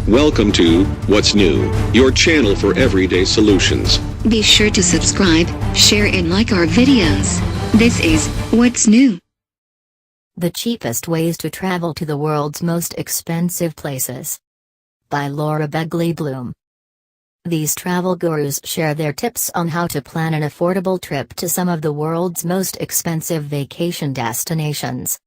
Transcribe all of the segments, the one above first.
Welcome to What's New, your channel for everyday solutions. Be sure to subscribe, share and like our videos. This is What's New. The cheapest ways to travel to the world's most expensive places. By Laura Begley Bloom. These travel gurus share their tips on how to plan an affordable trip to some of the world's most expensive vacation destinations.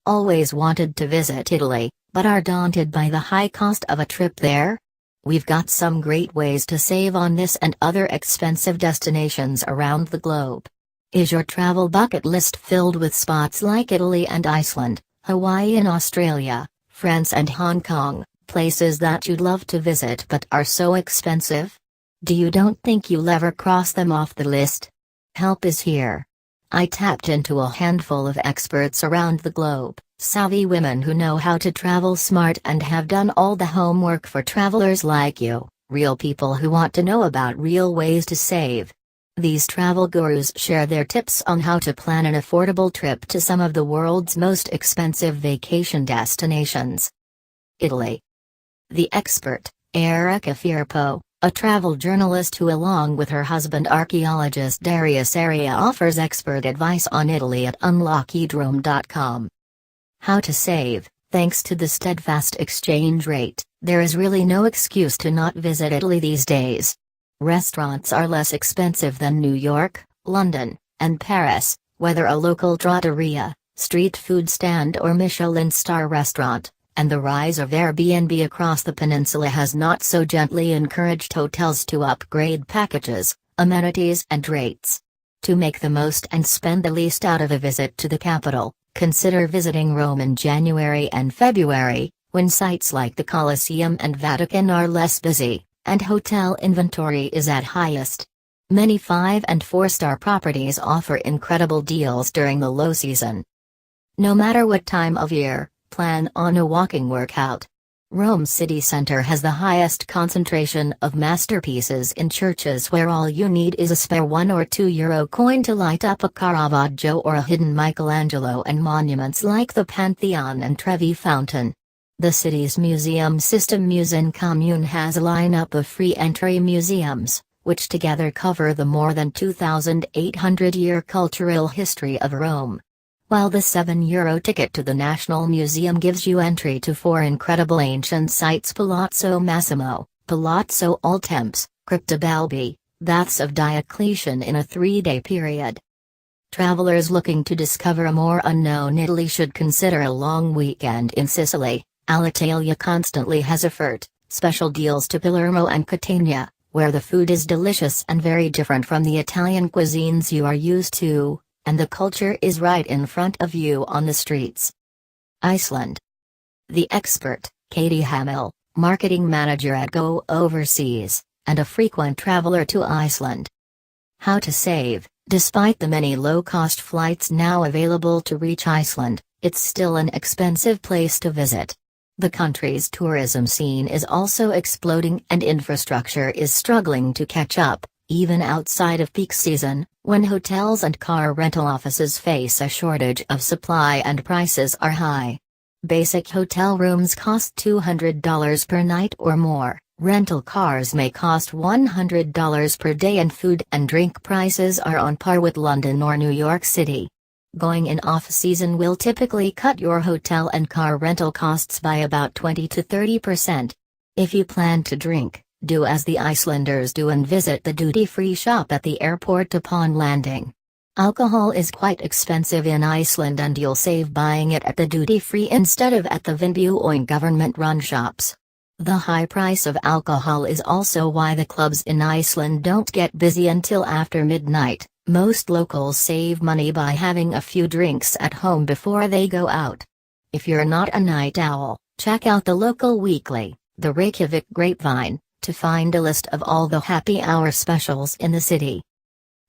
Always wanted to visit Italy, but are daunted by the high cost of a trip there? We've got some great ways to save on this and other expensive destinations around the globe. Is your travel bucket list filled with spots like Italy and Iceland, Hawaii and Australia, France and Hong Kong, places that you'd love to visit but are so expensive? Don't think you'll ever cross them off the list? Help is here. I tapped into a handful of experts around the globe, savvy women who know how to travel smart and have done all the homework for travelers like you, real people who want to know about real ways to save. These travel gurus share their tips on how to plan an affordable trip to some of the world's most expensive vacation destinations. Italy. The expert, Erica Firpo, a travel journalist who along with her husband archaeologist Darius Aria offers expert advice on Italy at unlockedroom.com. How to save. Thanks to the steadfast exchange rate, there is really no excuse to not visit Italy these days. Restaurants are less expensive than New York, London, and Paris, whether a local trattoria, street food stand or Michelin star restaurant, and the rise of Airbnb across the peninsula has not so gently encouraged hotels to upgrade packages, amenities and rates. To make the most and spend the least out of a visit to the capital, consider visiting Rome in January and February, when sites like the Colosseum and Vatican are less busy, and hotel inventory is at highest. Many 5- and 4-star properties offer incredible deals during the low season. No matter what time of year, plan on a walking workout. Rome city center has the highest concentration of masterpieces in churches where all you need is a spare €1 or €2 coin to light up a Caravaggio or a hidden Michelangelo, and monuments like the Pantheon and Trevi Fountain. The city's museum system Museen Commune has a lineup of free entry museums, which together cover the more than 2,800-year cultural history of Rome. While the €7 ticket to the National Museum gives you entry to 4 incredible ancient sites: Palazzo Massimo, Palazzo Altemps, Crypta Balbi, Baths of Diocletian in a 3-day period. Travelers looking to discover a more unknown Italy should consider a long weekend in Sicily. Alitalia constantly has offered special deals to Palermo and Catania, where the food is delicious and very different from the Italian cuisines you are used to, and the culture is right in front of you on the streets. Iceland. The expert, Katie Hamill, marketing manager at Go Overseas, and a frequent traveler to Iceland. How to save. Despite the many low-cost flights now available to reach Iceland, it's still an expensive place to visit. The country's tourism scene is also exploding and infrastructure is struggling to catch up, even outside of peak season, when hotels and car rental offices face a shortage of supply and prices are high. Basic hotel rooms cost $200 per night or more, rental cars may cost $100 per day, and food and drink prices are on par with London or New York City. Going in off-season will typically cut your hotel and car rental costs by about 20 to 30%. If you plan to drink, do as the Icelanders do and visit the duty-free shop at the airport upon landing. Alcohol is quite expensive in Iceland and you'll save buying it at the duty-free instead of at the Vinnuoing government-run shops. The high price of alcohol is also why the clubs in Iceland don't get busy until after midnight. Most locals save money by having a few drinks at home before they go out. If you're not a night owl, check out the local weekly, the Reykjavik Grapevine, to find a list of all the happy hour specials in the city.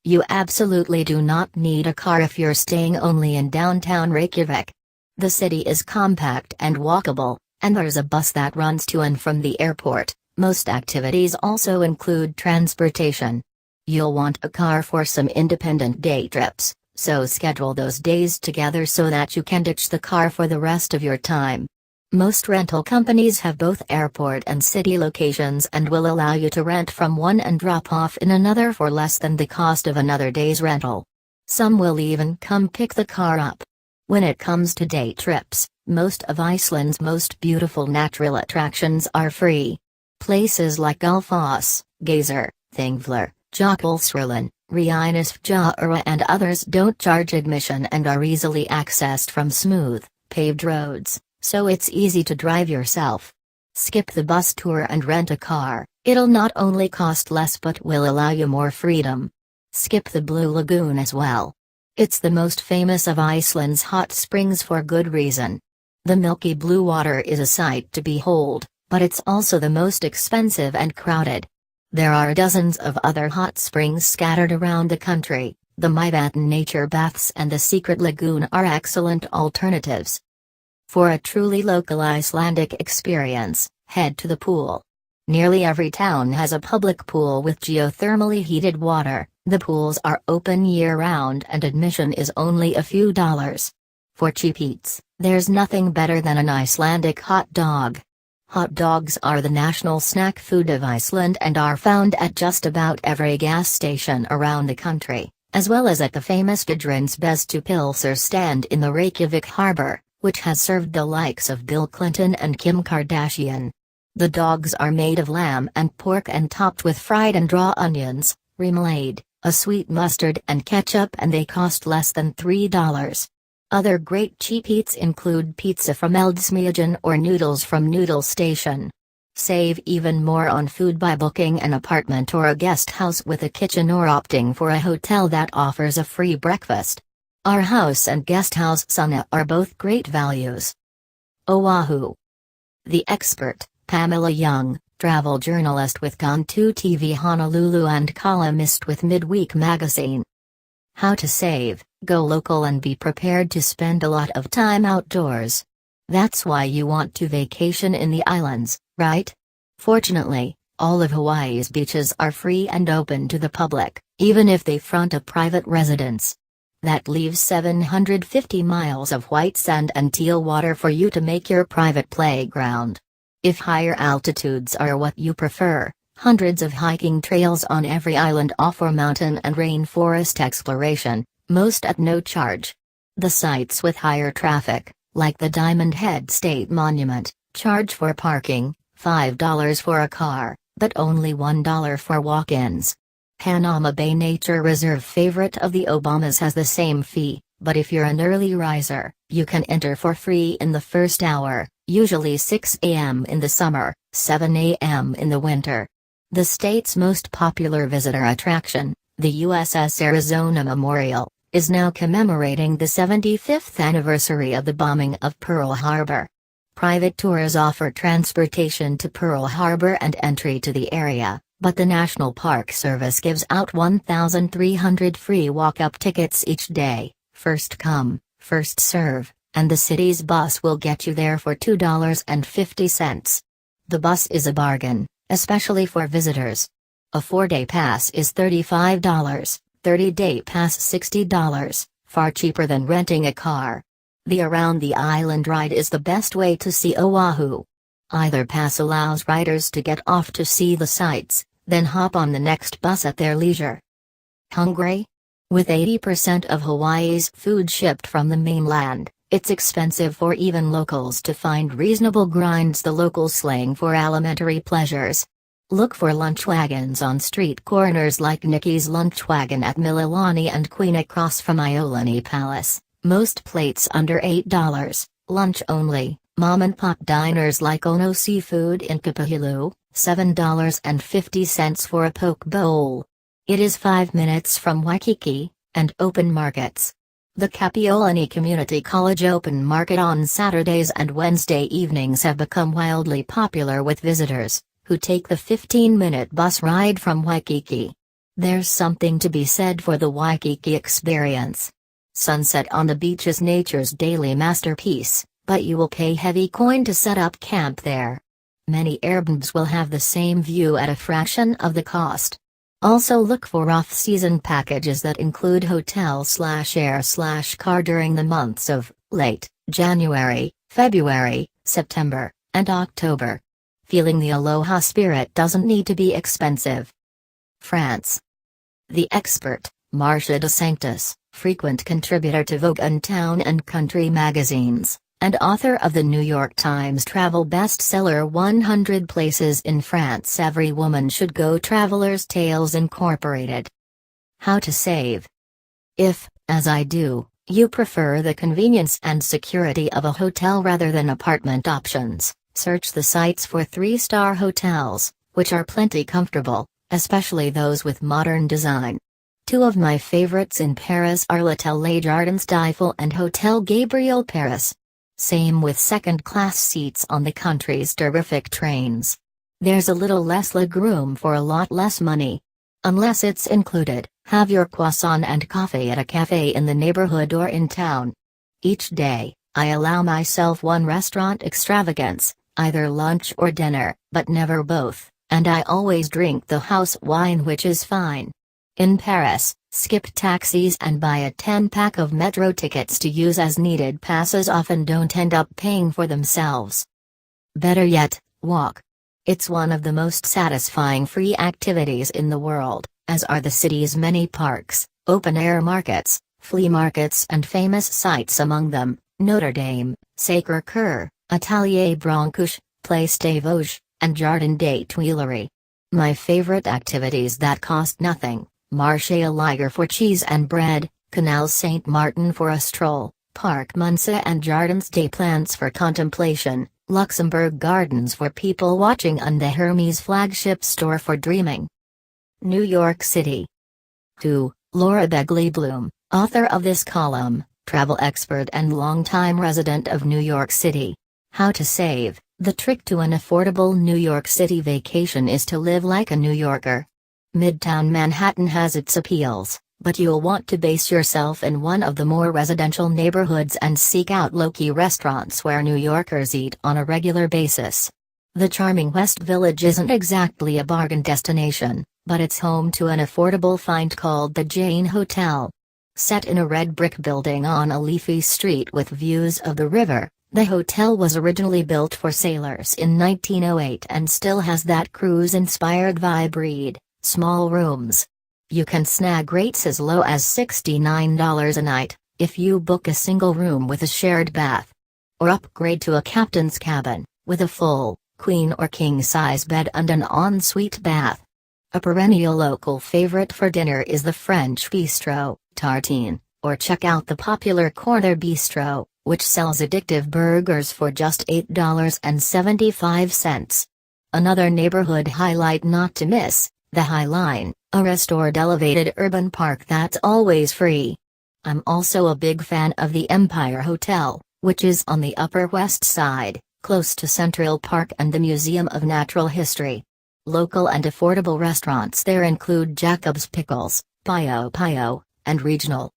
You absolutely do not need a car if you're staying only in downtown Reykjavik. The city is compact and walkable, and there's a bus that runs to and from the airport. Most activities also include transportation. You'll want a car for some independent day trips, so schedule those days together so that you can ditch the car for the rest of your time. Most rental companies have both airport and city locations and will allow you to rent from one and drop off in another for less than the cost of another day's rental. Some will even come pick the car up. When it comes to day trips, most of Iceland's most beautiful natural attractions are free. Places like Gullfoss, Geysir, Thingvellir, Jökulsárlón, Reynishfjara and others don't charge admission and are easily accessed from smooth, paved roads, so it's easy to drive yourself. Skip the bus tour and rent a car. It'll not only cost less but will allow you more freedom. Skip the Blue Lagoon as well. It's the most famous of Iceland's hot springs for good reason. The milky blue water is a sight to behold, but it's also the most expensive and crowded. There are dozens of other hot springs scattered around the country. The Mývatn nature baths and the Secret Lagoon are excellent alternatives. For a truly local Icelandic experience, head to the pool. Nearly every town has a public pool with geothermally heated water. The pools are open year-round and admission is only a few dollars. For cheap eats, there's nothing better than an Icelandic hot dog. Hot dogs are the national snack food of Iceland and are found at just about every gas station around the country, as well as at the famous Gudrun's Bestu Pilsner stand in the Reykjavik harbor, which has served the likes of Bill Clinton and Kim Kardashian. The dogs are made of lamb and pork and topped with fried and raw onions, remoulade, a sweet mustard and ketchup, and they cost less than $3. Other great cheap eats include pizza from Eldsmeden or noodles from Noodle Station. Save even more on food by booking an apartment or a guest house with a kitchen or opting for a hotel that offers a free breakfast. Our house and guest house sauna are both great values. Oahu. The expert, Pamela Young, travel journalist with Gone to TV Honolulu and columnist with Midweek Magazine. How to save, go local and be prepared to spend a lot of time outdoors. That's why you want to vacation in the islands, right? Fortunately, all of Hawaii's beaches are free and open to the public, even if they front a private residence. That leaves 750 miles of white sand and teal water for you to make your private playground. If higher altitudes are what you prefer, hundreds of hiking trails on every island offer mountain and rainforest exploration, most at no charge. The sites with higher traffic, like the Diamond Head State Monument, charge for parking, $5 for a car, but only $1 for walk-ins. Hanama Bay Nature Reserve, favorite of the Obamas, has the same fee, but if you're an early riser, you can enter for free in the first hour, usually 6 a.m. in the summer, 7 a.m. in the winter. The state's most popular visitor attraction, the USS Arizona Memorial, is now commemorating the 75th anniversary of the bombing of Pearl Harbor. Private tours offer transportation to Pearl Harbor and entry to the area, but the National Park Service gives out 1,300 free walk-up tickets each day, first come, first serve, and the city's bus will get you there for $2.50. The bus is a bargain, especially for visitors. A 4-day pass is $35, 30-day pass $60, far cheaper than renting a car. The Around the Island ride is the best way to see Oahu. Either pass allows riders to get off to see the sights, then hop on the next bus at their leisure. Hungry? With 80% of Hawaii's food shipped from the mainland, it's expensive for even locals to find reasonable grinds, the local slang for alimentary pleasures. Look for lunch wagons on street corners like Nikki's Lunch Wagon at Mililani and Queen across from Iolani Palace, most plates under $8, lunch only. Mom-and-pop diners like Ono Seafood in Kapahilu, $7.50 for a poke bowl. It is 5 minutes from Waikiki, and open markets. The Kapiolani Community College Open Market on Saturdays and Wednesday evenings have become wildly popular with visitors, who take the 15-minute bus ride from Waikiki. There's something to be said for the Waikiki experience. Sunset on the beach is nature's daily masterpiece, but you will pay heavy coin to set up camp there. Many Airbnbs will have the same view at a fraction of the cost. Also look for off-season packages that include hotel/air/car during the months of late January, February, September, and October. Feeling the aloha spirit doesn't need to be expensive. France. The expert, Marcia de Sanctis, frequent contributor to Vogue and Town and Country magazines, and author of the New York Times travel bestseller 100 Places in France Every Woman Should Go, Traveler's Tales Incorporated. How to save. If, as I do, you prefer the convenience and security of a hotel rather than apartment options, search the sites for 3-star hotels, which are plenty comfortable, especially those with modern design. Two of my favorites in Paris are L'Hôtel Les Jardins d'Eiffel and Hotel Gabriel Paris. Same with second-class seats on the country's terrific trains. There's a little less legroom for a lot less money. Unless it's included, have your croissant and coffee at a cafe in the neighborhood or in town. Each day, I allow myself one restaurant extravagance, either lunch or dinner, but never both, and I always drink the house wine, which is fine. In Paris, skip taxis and buy a 10-pack of metro tickets to use as needed. Passes often don't end up paying for themselves. Better yet, walk. It's one of the most satisfying free activities in the world, as are the city's many parks, open-air markets, flea markets and famous sites, among them, Notre Dame, Sacré-Cœur, Atelier Brancusi, Place des Vosges, and Jardin des Tuileries. My favorite activities that cost nothing: Marché aux Liger for cheese and bread, Canal Saint-Martin for a stroll, Parc Monceau and Jardins des Plantes for contemplation, Luxembourg Gardens for people watching, and the Hermes flagship store for dreaming. New York City. To Laura Begley Bloom, author of this column, travel expert and longtime resident of New York City. How to save. The trick to an affordable New York City vacation is to live like a New Yorker. Midtown Manhattan has its appeals, but you'll want to base yourself in one of the more residential neighborhoods and seek out low-key restaurants where New Yorkers eat on a regular basis. The charming West Village isn't exactly a bargain destination, but it's home to an affordable find called the Jane Hotel. Set in a red brick building on a leafy street with views of the river, the hotel was originally built for sailors in 1908 and still has that cruise-inspired vibe. Read. Small rooms. You can snag rates as low as $69 a night, if you book a single room with a shared bath. Or upgrade to a captain's cabin, with a full, queen or king-size bed and an ensuite bath. A perennial local favorite for dinner is the French bistro, Tartine, or check out the popular Corner Bistro, which sells addictive burgers for just $8.75. Another neighborhood highlight not to miss, the High Line, a restored elevated urban park that's always free. I'm also a big fan of the Empire Hotel, which is on the Upper West Side, close to Central Park and the Museum of Natural History. Local and affordable restaurants there include Jacob's Pickles, Pio Pio, and Regional.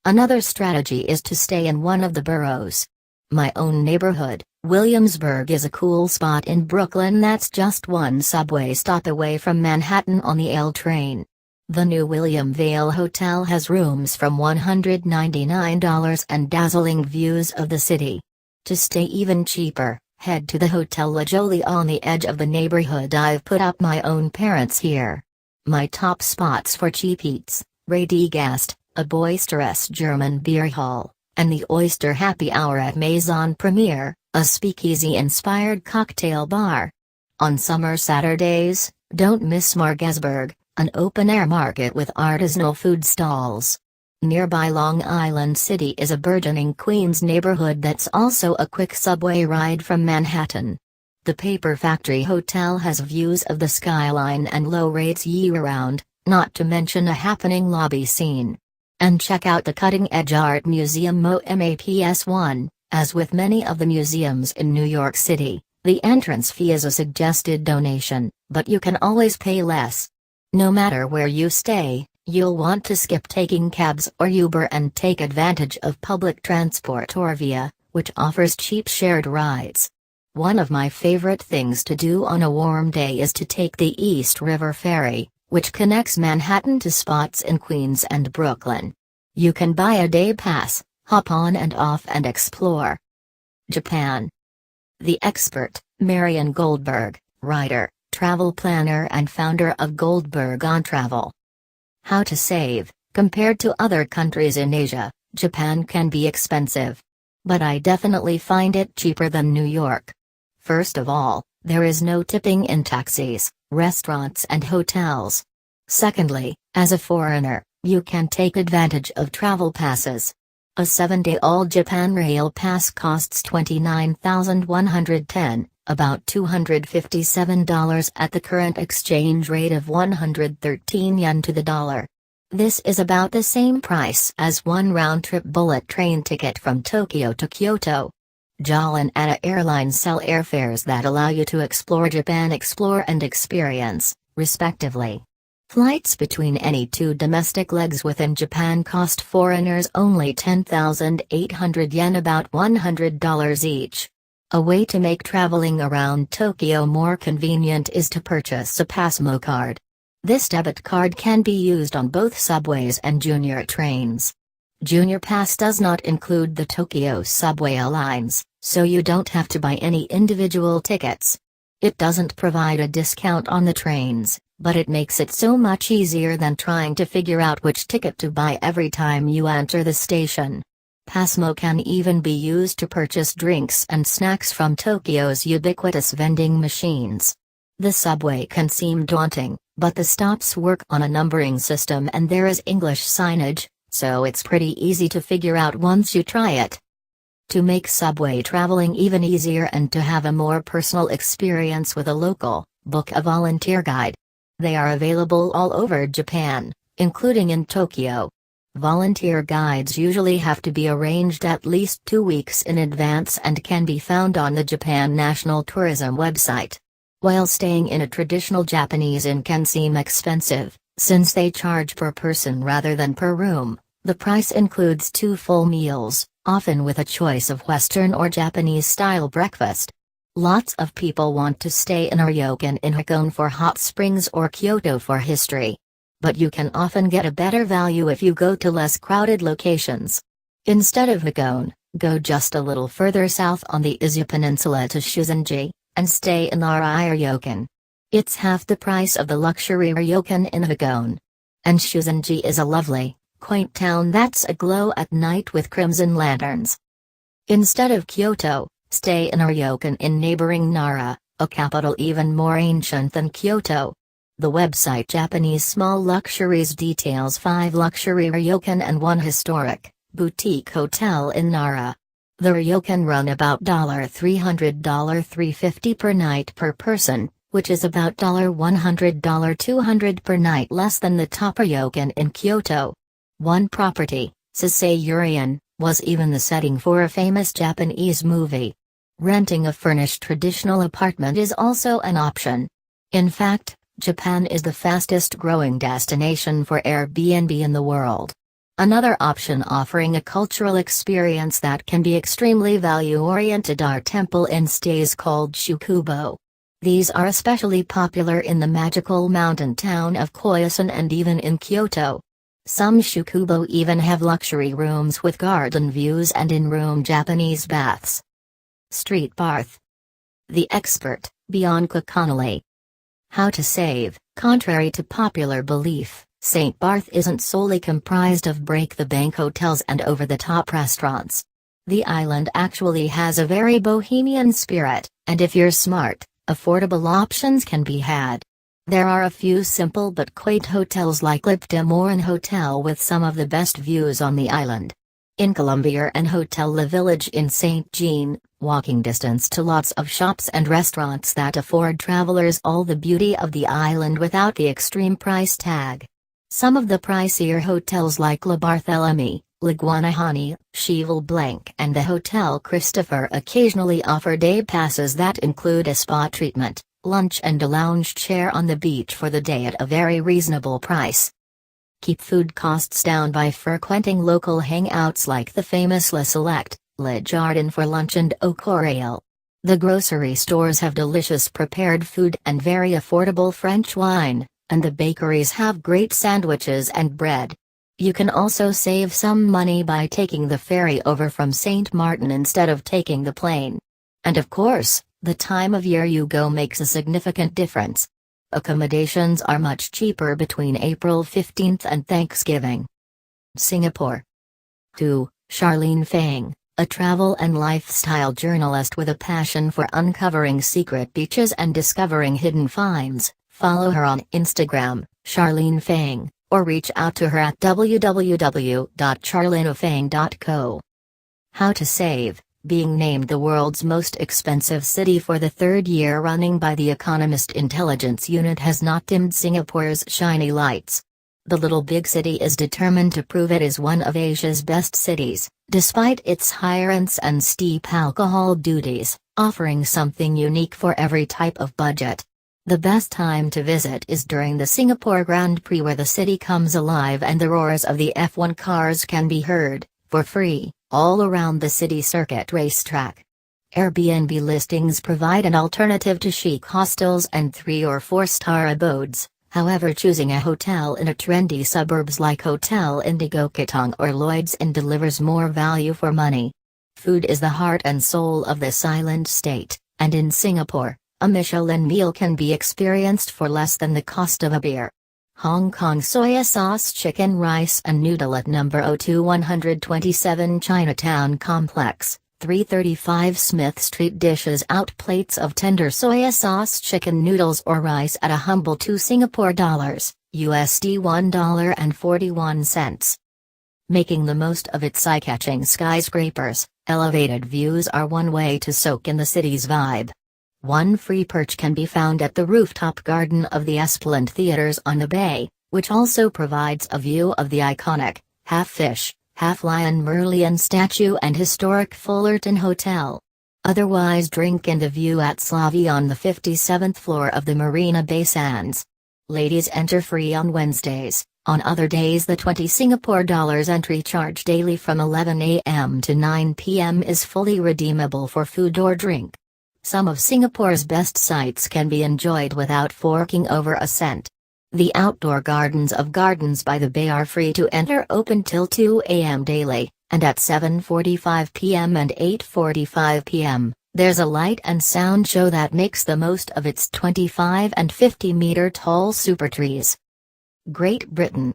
Another strategy is to stay in one of the boroughs. My own neighborhood, Williamsburg, is a cool spot in Brooklyn that's just one subway stop away from Manhattan on the L train. The new William Vale Hotel has rooms from $199 and dazzling views of the city. To stay even cheaper, head to the Hotel La Jolie on the edge of the neighborhood. I've put up my own parents here. My top spots for cheap eats: Radegast, a boisterous German beer hall, and the Oyster Happy Hour at Maison Premiere, a speakeasy-inspired cocktail bar. On summer Saturdays, don't miss Margesburg, an open-air market with artisanal food stalls. Nearby Long Island City is a burgeoning Queens neighborhood that's also a quick subway ride from Manhattan. The Paper Factory Hotel has views of the skyline and low rates year-round, not to mention a happening lobby scene. And check out the cutting-edge art museum MOMAPS1. As with many of the museums in New York City, the entrance fee is a suggested donation, but you can always pay less. No matter where you stay, you'll want to skip taking cabs or Uber and take advantage of public transport or Via, which offers cheap shared rides. One of my favorite things to do on a warm day is to take the East River Ferry, which connects Manhattan to spots in Queens and Brooklyn. You can buy a day pass, hop on and off and explore. Japan. The expert, Marian Goldberg, writer, travel planner and founder of Goldberg on Travel. How to save. Compared to other countries in Asia, Japan can be expensive. But I definitely find it cheaper than New York. First of all, there is no tipping in taxis, restaurants and hotels. Secondly, as a foreigner, you can take advantage of travel passes. A 7-day All-Japan Rail Pass costs $29,110, about $257 at the current exchange rate of 113 yen to the dollar. This is about the same price as one round-trip bullet train ticket from Tokyo to Kyoto. JAL and ASTA airlines sell airfares that allow you to explore Japan Explore and Experience, respectively. Flights between any two domestic legs within Japan cost foreigners only 10,800 yen, about $100 each. A way to make traveling around Tokyo more convenient is to purchase a Passmo card. This debit card can be used on both subways and junior trains. Junior Pass does not include the Tokyo subway lines, so you don't have to buy any individual tickets. It doesn't provide a discount on the trains, but it makes it so much easier than trying to figure out which ticket to buy every time you enter the station. Passmo can even be used to purchase drinks and snacks from Tokyo's ubiquitous vending machines. The subway can seem daunting, but the stops work on a numbering system and there is English signage, so it's pretty easy to figure out once you try it. To make subway traveling even easier and to have a more personal experience with a local, book a volunteer guide. They are available all over Japan, including in Tokyo. Volunteer guides usually have to be arranged at least 2 weeks in advance and can be found on the Japan National Tourism website. While staying in a traditional Japanese inn can seem expensive, since they charge per person rather than per room, the price includes 2 full meals, often with a choice of Western or Japanese-style breakfast. Lots of people want to stay in a ryokan in Hakone for hot springs or Kyoto for history. But you can often get a better value if you go to less crowded locations. Instead of Hakone, go just a little further south on the Izu Peninsula to Shuzenji, and stay in Arai ryokan. It's half the price of the luxury ryokan in Hakone. And Shuzenji is a lovely, quaint town that's aglow at night with crimson lanterns. Instead of Kyoto, stay in a ryokan in neighboring Nara, a capital even more ancient than Kyoto. The website Japanese Small Luxuries details 5 luxury ryokan and 1 historic, boutique hotel in Nara. The ryokan run about $300 $350 per night per person, which is about $100 $200 per night less than the top ryokan in Kyoto. One property, Sasei was even the setting for a famous Japanese movie. Renting a furnished traditional apartment is also an option. In fact, Japan is the fastest growing destination for Airbnb in the world. Another option offering a cultural experience that can be extremely value-oriented are temple-in stays called shukubo. These are especially popular in the magical mountain town of Koyasan and even in Kyoto. Some shukubo even have luxury rooms with garden views and in-room Japanese baths. Street bath. The expert, Bianca Connolly. How to save. Contrary to popular belief, St. Barth isn't solely comprised of break-the-bank hotels and over-the-top restaurants. The island actually has a very bohemian spirit, and if you're smart, affordable options can be had. There are a few simple but quaint hotels like Lipta Morin Hotel with some of the best views on the island. In Colombier and Hotel La Village in St. Jean, walking distance to lots of shops and restaurants that afford travelers all the beauty of the island without the extreme price tag. Some of the pricier hotels like La Barthélemy, La Guanahani, Cheval Blanc and the Hotel Christopher occasionally offer day passes that include a spa treatment, lunch and a lounge chair on the beach for the day at a very reasonable price. Keep food costs down by frequenting local hangouts like the famous Le Select, Le Jardin for lunch and Au Coréal. The grocery stores have delicious prepared food and very affordable French wine, and the bakeries have great sandwiches and bread. You can also save some money by taking the ferry over from St. Martin instead of taking the plane. And of course, the time of year you go makes a significant difference. Accommodations are much cheaper between April 15th and Thanksgiving. Singapore. 2. Charlene Fang, a travel and lifestyle journalist with a passion for uncovering secret beaches and discovering hidden finds. Follow her on Instagram, Charlene Fang, or reach out to her at www.charlenefang.co. How to save. Being named the world's most expensive city for the third year running by the Economist Intelligence Unit has not dimmed Singapore's shiny lights. The little big city is determined to prove it is one of Asia's best cities, despite its high rents and steep alcohol duties, offering something unique for every type of budget. The best time to visit is during the Singapore Grand Prix, where the city comes alive and the roars of the F1 cars can be heard, for free, all around the city circuit racetrack. Airbnb listings provide an alternative to chic hostels and 3- or 4-star abodes. However, choosing a hotel in a trendy suburbs like Hotel Indigo Ketong or Lloyd's Inn delivers more value for money. Food is the heart and soul of this island state, and in Singapore, a Michelin meal can be experienced for less than the cost of a beer. Hong Kong soya sauce chicken rice and noodle at number 02127 Chinatown Complex, 335 Smith Street. Dishes out plates of tender soya sauce chicken noodles or rice at a humble $2 USD $1.41. Making the most of its eye-catching skyscrapers, elevated views are one way to soak in the city's vibe. One free perch can be found at the rooftop garden of the Affluent Theaters on the bay, which also provides a view of the iconic, half-fish, half-lion Merlion statue and historic Fullerton Hotel. Otherwise, drink in the view at Slavy on the 57th floor of the Marina Bay Sands. Ladies enter free on Wednesdays. On other days, the $20 entry charge daily from 11 a.m. to 9 p.m. is fully redeemable for food or drink. Some of Singapore's best sights can be enjoyed without forking over a cent. The outdoor gardens of Gardens by the Bay are free to enter, open till 2 a.m. daily, and at 7:45 p.m. and 8:45 p.m., there's a light and sound show that makes the most of its 25 and 50-meter tall super trees. Great Britain.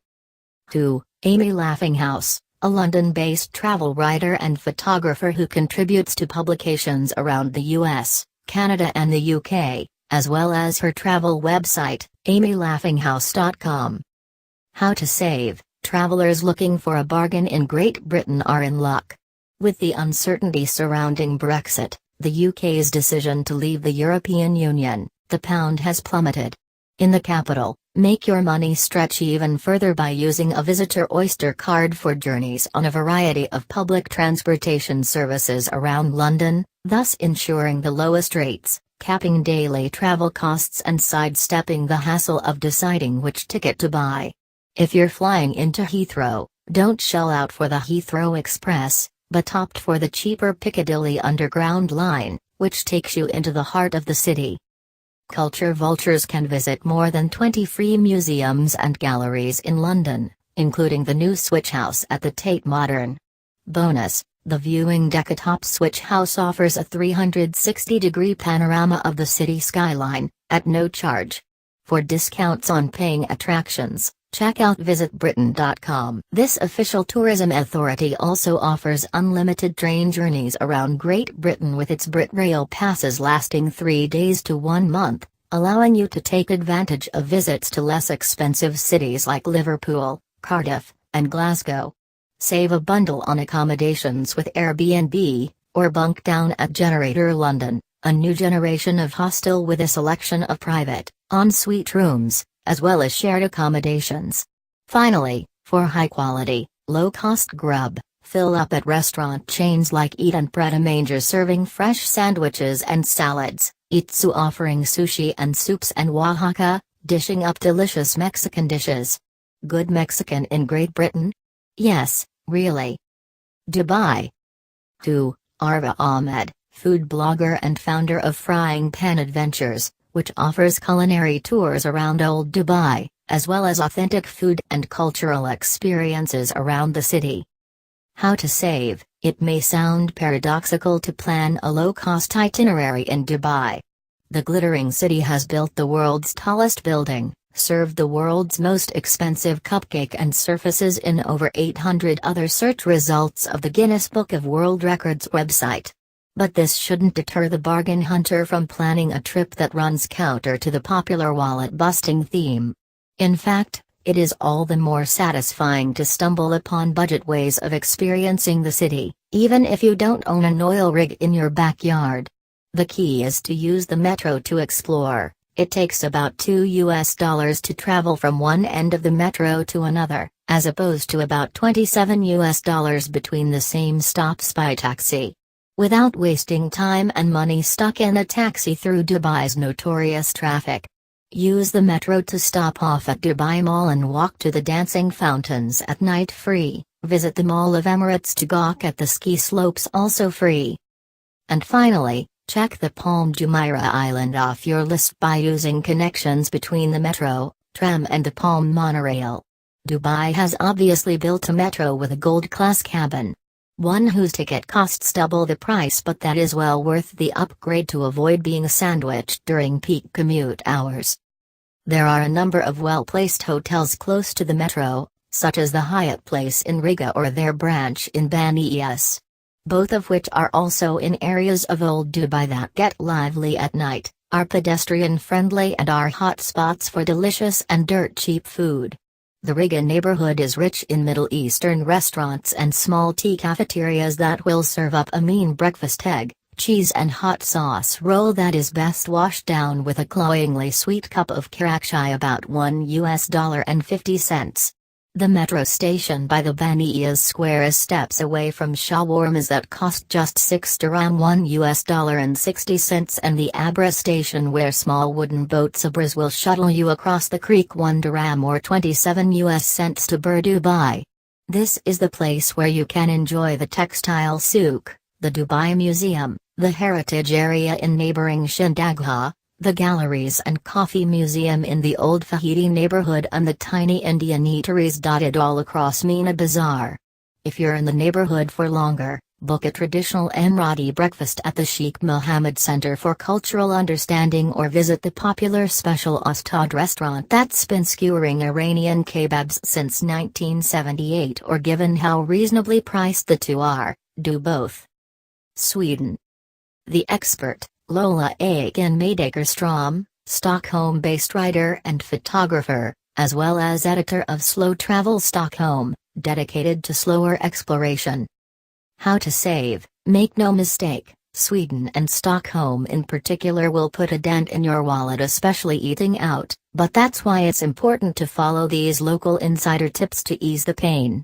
2. Amy Laughinghouse, a London-based travel writer and photographer who contributes to publications around the US, Canada and the UK, as well as her travel website, amylaughinghouse.com. How to save. Travelers looking for a bargain in Great Britain are in luck. With the uncertainty surrounding Brexit, the UK's decision to leave the European Union, the pound has plummeted. In the capital, make your money stretch even further by using a visitor Oyster card for journeys on a variety of public transportation services around London, thus ensuring the lowest rates, capping daily travel costs and sidestepping the hassle of deciding which ticket to buy. If you're flying into Heathrow, don't shell out for the Heathrow Express, but opt for the cheaper Piccadilly Underground line, which takes you into the heart of the city. Culture vultures can visit more than 20 free museums and galleries in London, including the new Switch House at the Tate Modern. Bonus, the viewing deck atop Switch House offers a 360-degree panorama of the city skyline, at no charge. For discounts on paying attractions, check out visitbritain.com. This official tourism authority also offers unlimited train journeys around Great Britain with its BritRail passes lasting 3 days to 1 month, allowing you to take advantage of visits to less expensive cities like Liverpool, Cardiff, and Glasgow. Save a bundle on accommodations with Airbnb, or bunk down at Generator London, a new generation of hostel with a selection of private, en-suite rooms, as well as shared accommodations. Finally, for high-quality, low-cost grub, fill up at restaurant chains like Eat and Pret a Manger serving fresh sandwiches and salads, Itsu offering sushi and soups, and Oaxaca, dishing up delicious Mexican dishes. Good Mexican in Great Britain? Yes, really. Dubai. 2. Arva Ahmed, food blogger and founder of Frying Pan Adventures, which offers culinary tours around Old Dubai, as well as authentic food and cultural experiences around the city. How to save. It may sound paradoxical to plan a low-cost itinerary in Dubai. The glittering city has built the world's tallest building, served the world's most expensive cupcake and surfaces in over 800 other search results of the Guinness Book of World Records website. But this shouldn't deter the bargain hunter from planning a trip that runs counter to the popular wallet-busting theme. In fact, it is all the more satisfying to stumble upon budget ways of experiencing the city, even if you don't own an oil rig in your backyard. The key is to use the metro to explore. It takes about $2 to travel from one end of the metro to another, as opposed to about $27 between the same stops by taxi. Without wasting time and money stuck in a taxi through Dubai's notorious traffic. Use the metro to stop off at Dubai Mall and walk to the dancing fountains at night free, visit the Mall of Emirates to gawk at the ski slopes also free. And finally, check the Palm Jumeirah Island off your list by using connections between the metro, tram and the Palm monorail. Dubai has obviously built a metro with a gold-class cabin. One whose ticket costs double the price, but that is well worth the upgrade to avoid being sandwiched during peak commute hours. There are a number of well-placed hotels close to the metro, such as the Hyatt Place in Riga or their branch in Bani, both of which are also in areas of Old Dubai that get lively at night, are pedestrian-friendly and are hot spots for delicious and dirt-cheap food. The Riga neighborhood is rich in Middle Eastern restaurants and small tea cafeterias that will serve up a mean breakfast egg, cheese and hot sauce roll that is best washed down with a cloyingly sweet cup of karakchai about $1.50. The metro station by the Bani Square is steps away from shawarmas that cost just 6 dirham $1.60, and the Abra station where small wooden boats abras will shuttle you across the creek 1 dirham or 27 cents to Bur Dubai. This is the place where you can enjoy the textile souk, the Dubai Museum, the heritage area in neighboring Shindagha, the galleries and coffee museum in the old Fahidi neighborhood, and the tiny Indian eateries dotted all across Mina Bazaar. If you're in the neighborhood for longer, book a traditional Emirati breakfast at the Sheikh Mohammed Center for Cultural Understanding or visit the popular Special Ustad restaurant that's been skewering Iranian kebabs since 1978, or given how reasonably priced the two are, do both. Sweden. The expert, Lola Aiken Madaker-Strom, Stockholm-based writer and photographer, as well as editor of Slow Travel Stockholm, dedicated to slower exploration. How to save. Make no mistake, Sweden and Stockholm in particular will put a dent in your wallet, especially eating out, but that's why it's important to follow these local insider tips to ease the pain.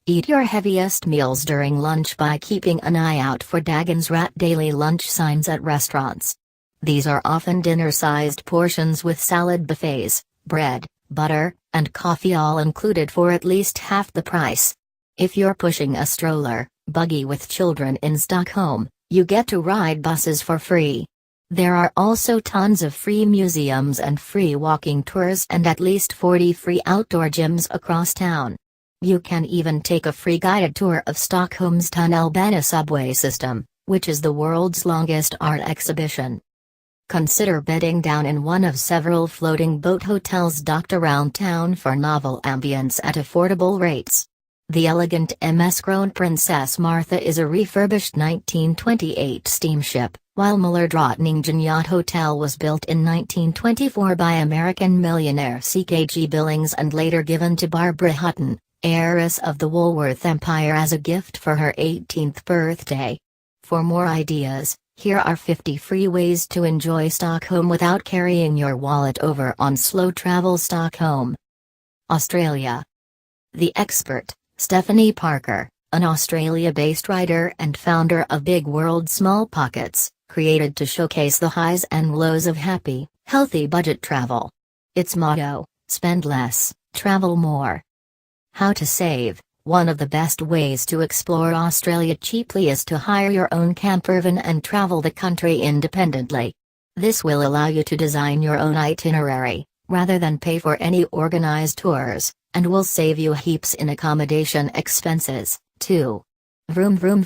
Eat your heaviest meals during lunch by keeping an eye out for Dagens Rat daily lunch signs at restaurants. These are often dinner-sized portions with salad buffets, bread, butter, and coffee all included for at least half the price. If you're pushing a stroller, buggy with children in Stockholm, you get to ride buses for free. There are also tons of free museums and free walking tours and at least 40 free outdoor gyms across town. You can even take a free guided tour of Stockholm's Tunnelbana subway system, which is the world's longest art exhibition. Consider bedding down in one of several floating boat hotels docked around town for novel ambience at affordable rates. The elegant MS Kronprinsess Martha is a refurbished 1928 steamship, while Mullerdrottningen Yacht Hotel was built in 1924 by American millionaire C.K.G. Billings and later given to Barbara Hutton, heiress of the Woolworth Empire, as a gift for her 18th birthday. For more ideas, here are 50 free ways to enjoy Stockholm without carrying your wallet over on Slow Travel Stockholm. Australia. The expert, Stephanie Parker, an Australia-based writer and founder of Big World Small Pockets, created to showcase the highs and lows of happy, healthy budget travel. Its motto, spend less, travel more. How to save. One of the best ways to explore Australia cheaply is to hire your own campervan and travel the country independently. This will allow you to design your own itinerary, rather than pay for any organized tours, and will save you heaps in accommodation expenses, too. Vroom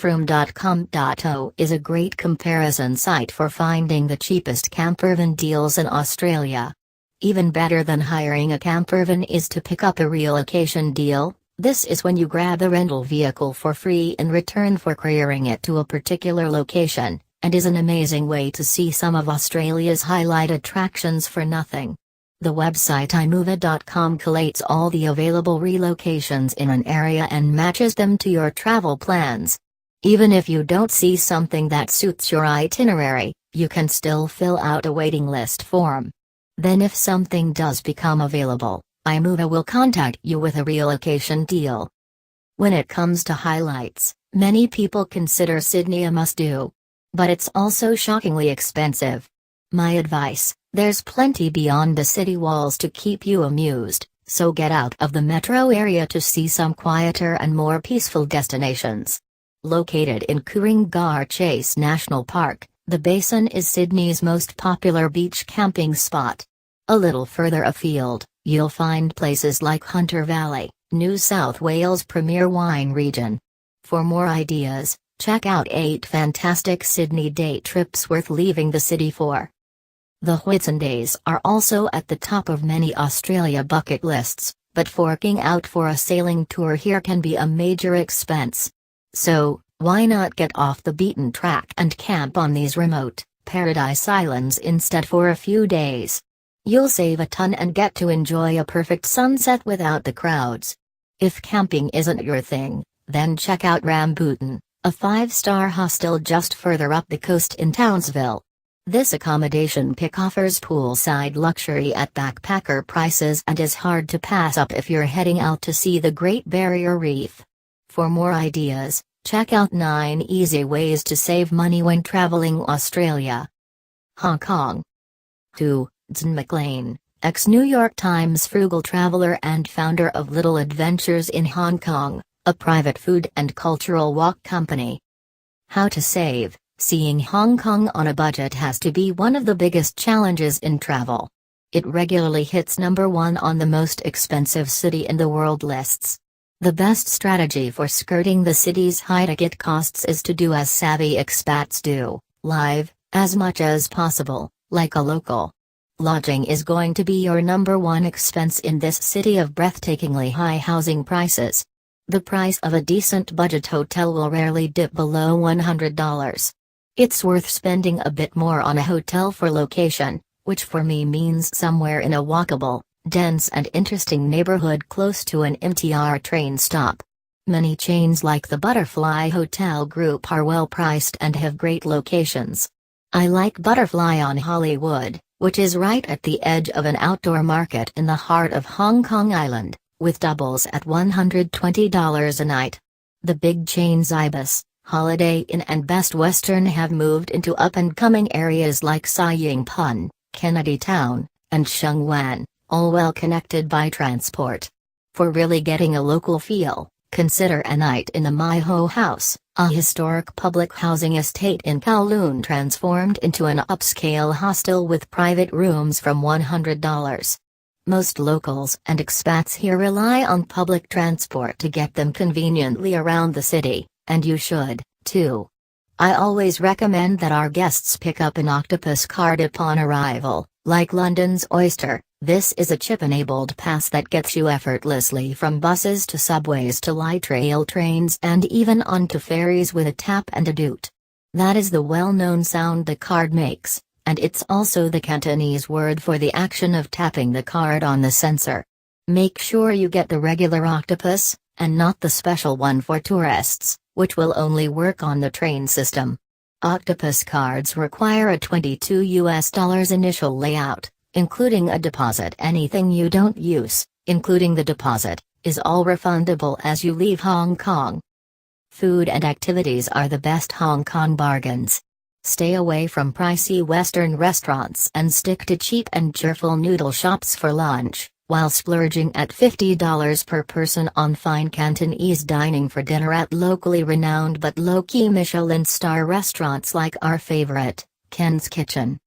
is a great comparison site for finding the cheapest campervan deals in Australia. Even better than hiring a campervan is to pick up a relocation deal. This is when you grab a rental vehicle for free in return for couriering it to a particular location, and is an amazing way to see some of Australia's highlight attractions for nothing. The website imova.com collates all the available relocations in an area and matches them to your travel plans. Even if you don't see something that suits your itinerary, you can still fill out a waiting list form. Then if something does become available, imova will contact you with a relocation deal. When it comes to highlights, many people consider Sydney a must-do. But it's also shockingly expensive. My advice: there's plenty beyond the city walls to keep you amused, so get out of the metro area to see some quieter and more peaceful destinations. Located in Ku-ring-gai Chase National Park, the basin is Sydney's most popular beach camping spot. A little further afield, you'll find places like Hunter Valley, New South Wales' premier wine region. For more ideas, check out 8 fantastic Sydney day trips worth leaving the city for. The Whitsundays are also at the top of many Australia bucket lists, but forking out for a sailing tour here can be a major expense. So, why not get off the beaten track and camp on these remote, paradise islands instead for a few days? You'll save a ton and get to enjoy a perfect sunset without the crowds. If camping isn't your thing, then check out Rambutan, a 5-star hostel just further up the coast in Townsville. This accommodation pick offers poolside luxury at backpacker prices and is hard to pass up if you're heading out to see the Great Barrier Reef. For more ideas, check out 9 easy ways to save money when traveling Australia. Hong Kong. Zhen McLean, ex-New York Times frugal traveler and founder of Little Adventures in Hong Kong, a private food and cultural walk company. How to save. Seeing Hong Kong on a budget has to be one of the biggest challenges in travel. It regularly hits number 1 on the most expensive city in the world lists. The best strategy for skirting the city's high ticket costs is to do as savvy expats do, live, as much as possible, like a local. Lodging is going to be your number 1 expense in this city of breathtakingly high housing prices. The price of a decent budget hotel will rarely dip below $100. It's worth spending a bit more on a hotel for location, which for me means somewhere in a walkable, dense and interesting neighborhood close to an MTR train stop. Many chains like the Butterfly Hotel Group are well priced and have great locations. I like Butterfly on Hollywood, which is right at the edge of an outdoor market in the heart of Hong Kong Island, with doubles at $120 a night. The big chains Ibis, Holiday Inn and Best Western have moved into up-and-coming areas like Sai Ying Pun, Kennedy Town, and Sheung Wan, all well connected by transport. For really getting a local feel, consider a night in the Mai Ho House, a historic public housing estate in Kowloon transformed into an upscale hostel with private rooms from $100. Most locals and expats here rely on public transport to get them conveniently around the city, and you should, too. I always recommend that our guests pick up an octopus card upon arrival, like London's Oyster. This is a chip-enabled pass that gets you effortlessly from buses to subways to light rail trains and even onto ferries with a tap and a doot. That is the well-known sound the card makes, and it's also the Cantonese word for the action of tapping the card on the sensor. Make sure you get the regular octopus, and not the special one for tourists, which will only work on the train system. Octopus cards require a $22 initial layout, including a deposit. Anything you don't use, including the deposit, is all refundable as you leave Hong Kong. Food and activities are the best Hong Kong bargains. Stay away from pricey Western restaurants and stick to cheap and cheerful noodle shops for lunch, while splurging at $50 per person on fine Cantonese dining for dinner at locally renowned but low-key Michelin star restaurants like our favorite, Ken's Kitchen.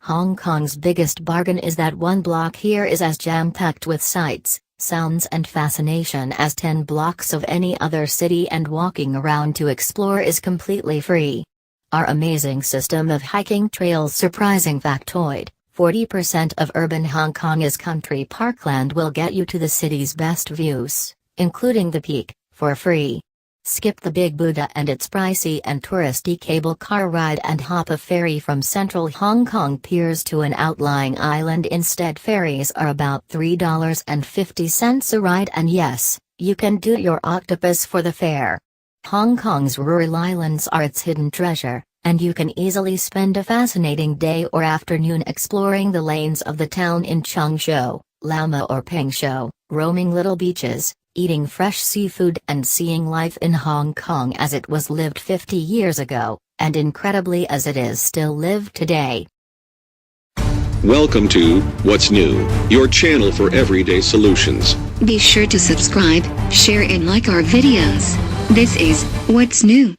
Hong Kong's biggest bargain is that one block here is as jam-packed with sights, sounds and fascination as 10 blocks of any other city, and walking around to explore is completely free. Our amazing system of hiking trails. Surprising factoid: 40% of urban Hong Kong is country parkland will get you to the city's best views, including the Peak, for free. Skip the Big Buddha and its pricey and touristy cable car ride and hop a ferry from central Hong Kong piers to an outlying island. Instead, ferries are about $3.50 a ride, and yes, you can do your octopus for the fare. Hong Kong's rural islands are its hidden treasure, and you can easily spend a fascinating day or afternoon exploring the lanes of the town in Chung Shou, Lau Ma or Ping Shou, roaming little beaches, eating fresh seafood, and seeing life in Hong Kong as it was lived 50 years ago, and incredibly as it is still lived today. Welcome to What's New, your channel for everyday solutions. Be sure to subscribe, share and like our videos. This is What's New.